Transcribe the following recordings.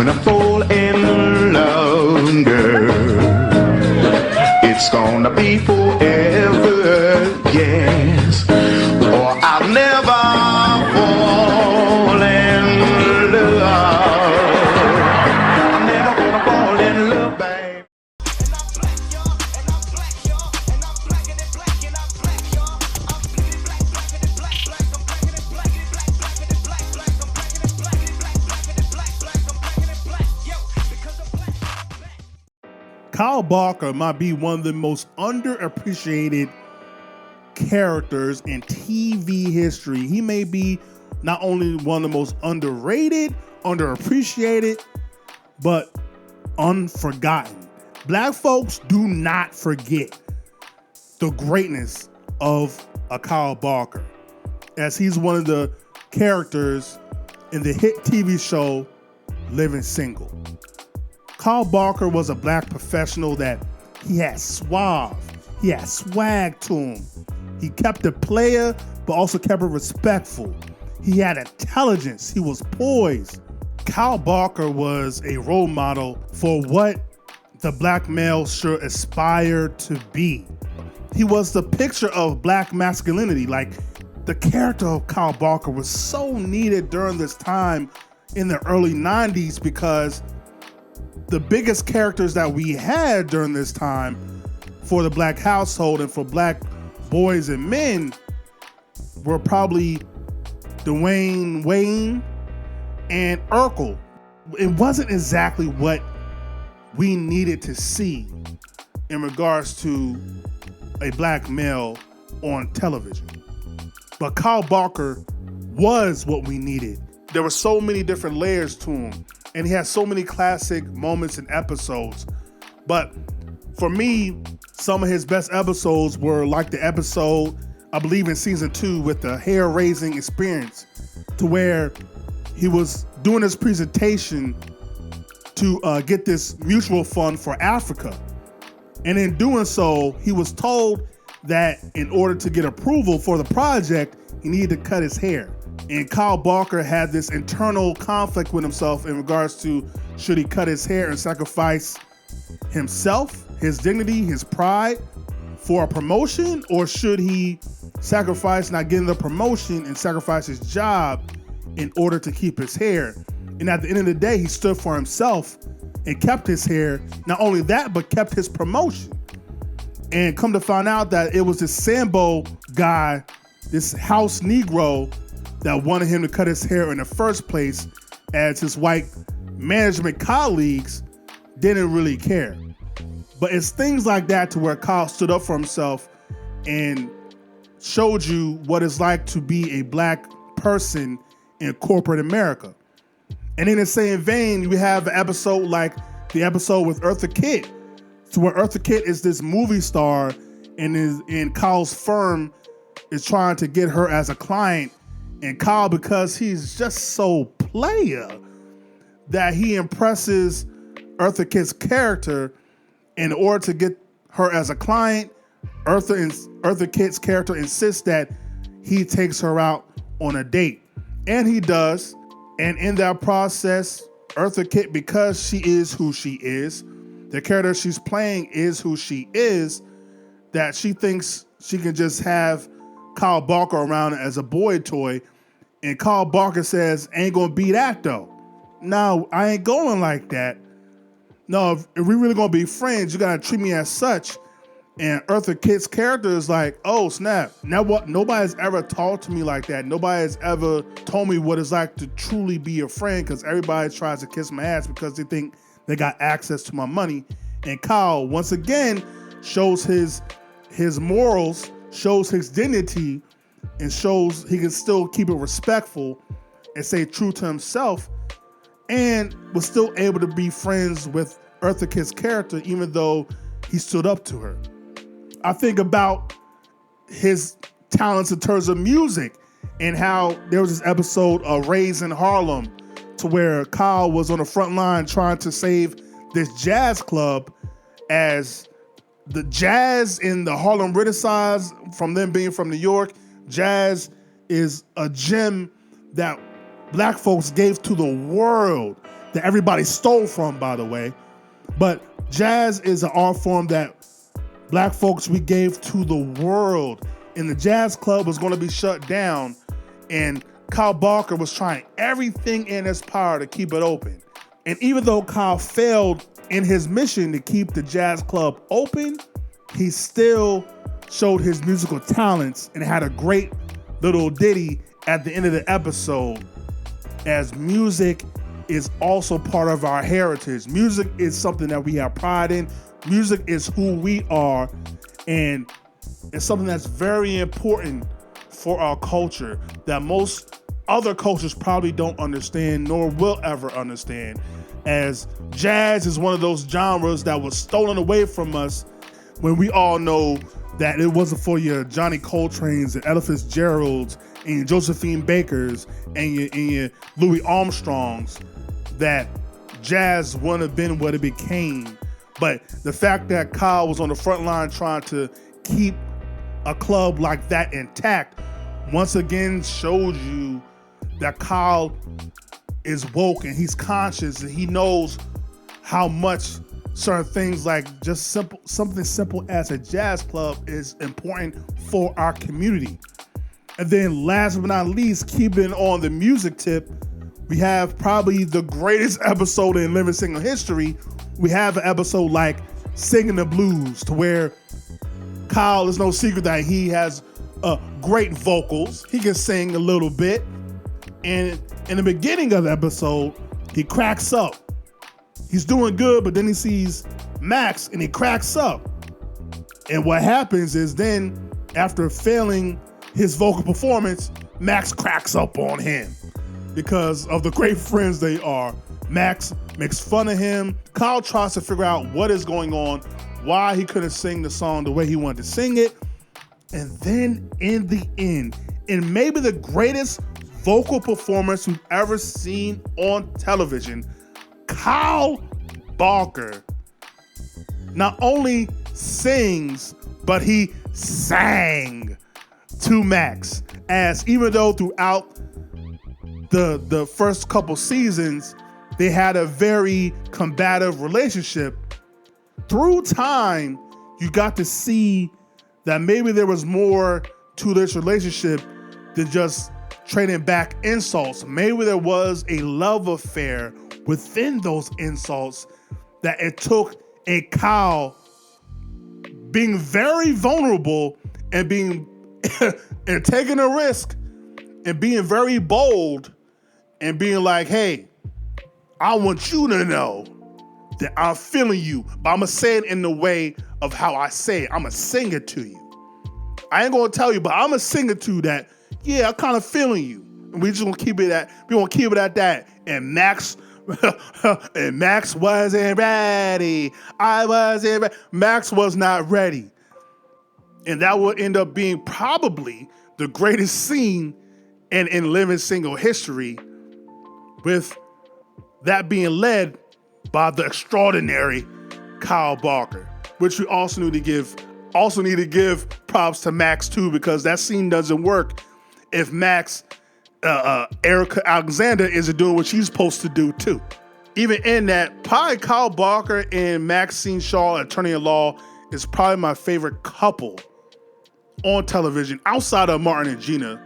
when I fall in love, girl, it's gonna be forever, yes, or I'll never fall in love. I'm never gonna fall in love, babe. Kyle Barker might be one of the most underappreciated characters in TV history. He may be not only one of the most underrated, underappreciated, but unforgotten. Black folks do not forget the greatness of a Kyle Barker, as he's one of the characters in the hit TV show Living Single. Kyle Barker was a black professional that he had suave, he had swag to him. He kept it player, but also kept it respectful. He had intelligence, he was poised. Kyle Barker was a role model for what the black male should aspire to be. He was the picture of black masculinity. Like, the character of Kyle Barker was so needed during this time in the early 90s, because the biggest characters that we had during this time for the black household and for black boys and men were probably Dwayne Wayne and Urkel. It wasn't exactly what we needed to see in regards to a black male on television. But Kyle Barker was what we needed. There were so many different layers to him, and he had so many classic moments and episodes. But for me, some of his best episodes were like the episode, I believe in season 2, with the hair-raising experience, to where he was doing his presentation to get this mutual fund for Africa. And in doing so, he was told that in order to get approval for the project, he needed to cut his hair. And Kyle Barker had this internal conflict with himself in regards to, should he cut his hair and sacrifice himself, his dignity, his pride for a promotion, or should he sacrifice not getting the promotion and sacrifice his job in order to keep his hair? And at the end of the day, he stood for himself and kept his hair. Not only that, but kept his promotion. And come to find out that it was this Sambo guy, this house Negro, that wanted him to cut his hair in the first place, as his white management colleagues didn't really care. But it's things like that to where Kyle stood up for himself and showed you what it's like to be a black person in corporate America. And in the same vein, we have an episode like the episode with Eartha Kitt, to where Eartha Kitt is this movie star and Kyle's firm is trying to get her as a client. And Kyle, because he's just so player, that he impresses Eartha Kitt's character in order to get her as a client. Eartha Kitt's character insists that he takes her out on a date. And he does. And in that process, Eartha Kitt, because she is who she is, the character she's playing is who she is, that she thinks she can just have Kyle Barker around as a boy toy. And Kyle Barker says, ain't gonna be that though. No, I ain't going like that. No, if we really gonna be friends, you gotta treat me as such. And Eartha Kitt's character is like, oh snap. Now what? Nobody's ever talked to me like that. Nobody's ever told me what it's like to truly be a friend, because everybody tries to kiss my ass because they think they got access to my money. And Kyle, once again, shows his morals, shows his dignity, and shows he can still keep it respectful and stay true to himself, and was still able to be friends with Eartha Kitt's character, even though he stood up to her. I think about his talents in terms of music, and how there was this episode of Raised in Harlem, to where Kyle was on the front line trying to save this jazz club, as the jazz in the Harlem Renaissance, from them being from New York, jazz is a gem that black folks gave to the world. that everybody stole from, by the way. But jazz is an art form that black folks, we gave to the world. And the jazz club was going to be shut down. And Kyle Barker was trying everything in his power to keep it open. And even though Kyle failed in his mission to keep the jazz club open, he still showed his musical talents and had a great little ditty at the end of the episode, as music is also part of our heritage. Music is something that we have pride in. Music is who we are, and it's something that's very important for our culture that most other cultures probably don't understand nor will ever understand, as jazz is one of those genres that was stolen away from us when we all know that it wasn't for your Johnny Coltrane's and Ella Fitzgerald's and your Josephine Baker's and your Louis Armstrongs that jazz wouldn't have been what it became. But the fact that Kyle was on the front line trying to keep a club like that intact once again shows you that Kyle is woke and he's conscious and he knows how much certain things like just something simple as a jazz club is important for our community. And then last but not least, keeping on the music tip, we have probably the greatest episode in living single history. We have an episode like Singing the Blues, to where Kyle, is no secret that he has great vocals. He can sing a little bit. And in the beginning of the episode, he cracks up. He's doing good, but then he sees Max and he cracks up. And what happens is then, after failing his vocal performance, Max cracks up on him because of the great friends they are. Max makes fun of him. Kyle tries to figure out what is going on, why he couldn't sing the song the way he wanted to sing it. And then in the end, in maybe the greatest vocal performance we've ever seen on television, Kyle Barker not only sings, but he sang to Max. As even though throughout the first couple seasons, they had a very combative relationship, through time, you got to see that maybe there was more to this relationship than just trading back insults. Maybe there was a love affair within those insults, that it took a Kyle being very vulnerable and being and taking a risk and being very bold and being like, hey, I want you to know that I'm feeling you, but I'm gonna say it in the way of how I say it. I'm gonna sing it to you. I ain't gonna tell you, but I'm gonna sing it to you that, yeah, I'm kind of feeling you. And we just gonna keep it at that. And Max wasn't ready. I wasn't ready. Max was not ready. And that will end up being probably the greatest scene in living single history, with that being led by the extraordinary Kyle Barker, which we also need to give props to Max too, because that scene doesn't work if Max, Erica Alexander isn't doing what she's supposed to do too. Even in that, probably Kyle Barker and Maxine Shaw, attorney at law, is probably my favorite couple on television outside of Martin and Gina,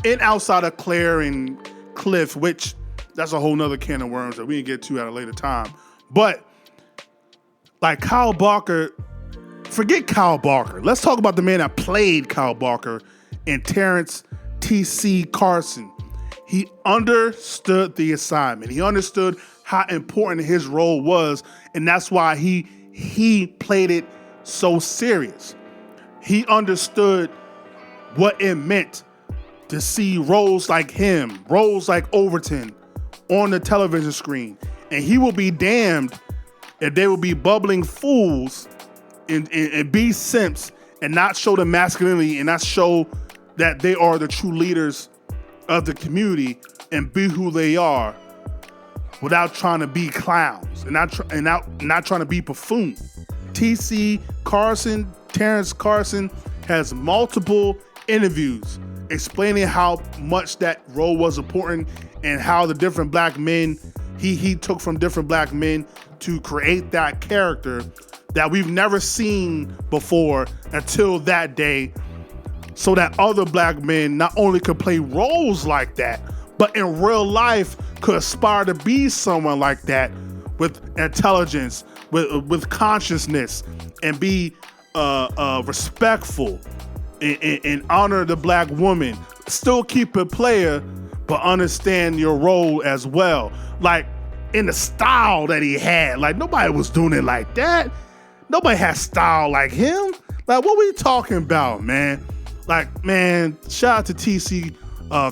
and outside of Claire and Cliff, which that's a whole nother can of worms that we can get to at a later time. But like Kyle Barker, forget Kyle Barker. Let's talk about the man that played Kyle Barker in Terrence T.C. Carson. He understood the assignment. He understood how important his role was, and that's why he played it so serious. He understood what it meant to see roles like him, roles like Overton on the television screen. And he will be damned if they will be bubbling fools and be simps and not show the masculinity and not show that they are the true leaders of the community and be who they are without trying to be clowns and not trying to be buffoon. T.C. Carson, Terrence Carson, has multiple interviews explaining how much that role was important and how the different black men he took from different black men to create that character that we've never seen before until that day, so that other black men not only could play roles like that, but in real life could aspire to be someone like that with intelligence, with consciousness, and be respectful and honor the black woman. Still keep it player, but understand your role as well. Like in the style that he had, like nobody was doing it like that. Nobody has style like him. Like, what we talking about, man? Like, man, shout out to TC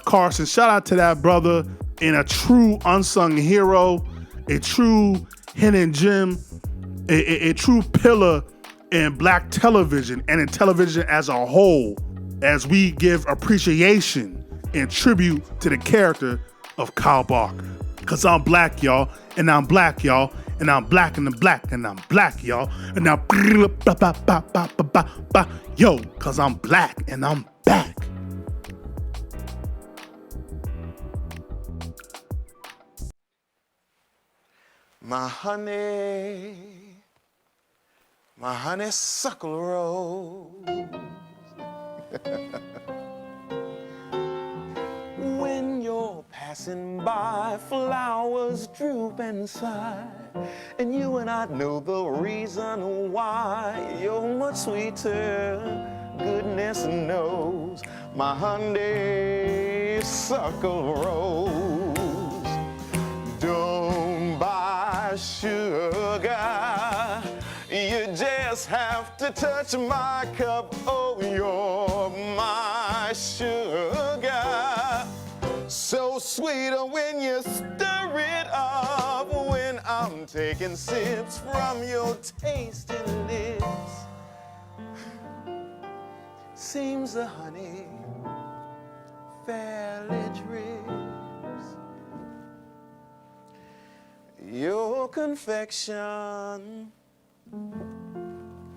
Carson. Shout out to that brother, and a true unsung hero, a true hidden gem, a true pillar in black television and in television as a whole, as we give appreciation and tribute to the character of Kyle Barker. Cause I'm black, y'all, and I'm black, y'all, and I'm black and I'm black and I'm black, y'all, and I'm yo, cause I'm black and I'm back. My honeysuckle rose. When you're passing by, flowers droop and sigh, and you and I know the reason why. You're much sweeter, goodness knows, my honeysuckle rose. Don't buy sugar, you just have to touch my cup. Oh, you're my sugar, so sweet when you stir it up. When I'm taking sips from your tasty lips, seems the honey fairly drips. Your confection,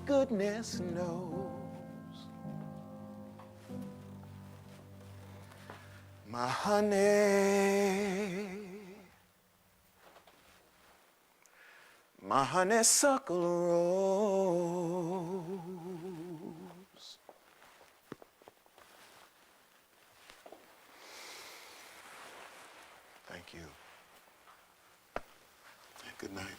goodness knows, my honey, my honeysuckle rose. Thank you. Good night.